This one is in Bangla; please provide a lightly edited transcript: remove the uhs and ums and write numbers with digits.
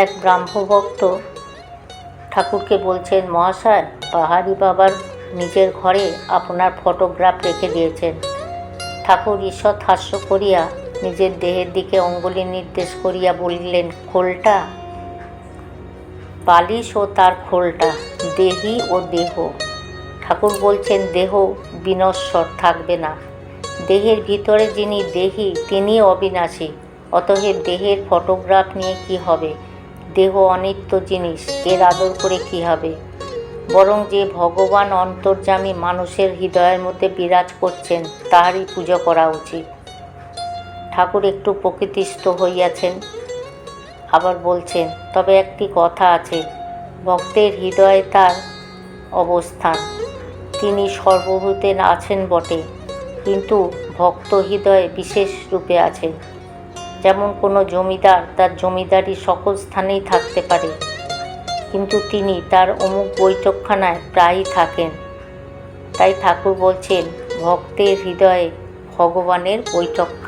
এক ব্রাহ্মভক্ত ঠাকুরকে বলছেন, মহাশয়, পাহাড়ি বাবার নিজের ঘরে আপনার ফটোগ্রাফ রেখে দিয়েছেন। ঠাকুর ঈষৎ হাস্য করিয়া নিজের দেহের দিকে অঙ্গুলি নির্দেশ করিয়া বলিলেন, খোলটা? বালিশ ও তার খোলটা, দেহি ও দেহ। ঠাকুর বলছেন, দেহ বিনশ্বর, থাকবে না। দেহের ভিতরে যিনি দেহি তিনি অবিনাশী। অতএব দেহের ফটোগ্রাফ নিয়ে কি হবে? দেহ অনিত্য জিনিস, এর আদর করে কি হবে? বরং যে ভগবান অন্তর্যামী মানুষের হৃদয়ের মধ্যে বিরাজ করছেন তাহারই পুজো করা উচিত। ঠাকুর একটু প্রকৃতিস্থ হইয়াছেন, আবার বলছেন, তবে একটি কথা আছে, ভক্তের হৃদয়ে তার অবস্থান। তিনি সর্বভূতে আছেন বটে, কিন্তু ভক্ত হৃদয়ে বিশেষ রূপে আছেন। যেমন কোনো জমিদার তার জমিদারি সকল স্থানেই থাকতে পারে, কিন্তু তিনি তার অমুক বৈঠকখানায় প্রায়ই থাকেন। তাই ঠাকুর বলছেন, ভক্তের হৃদয়ে ভগবানের বৈঠকখানা।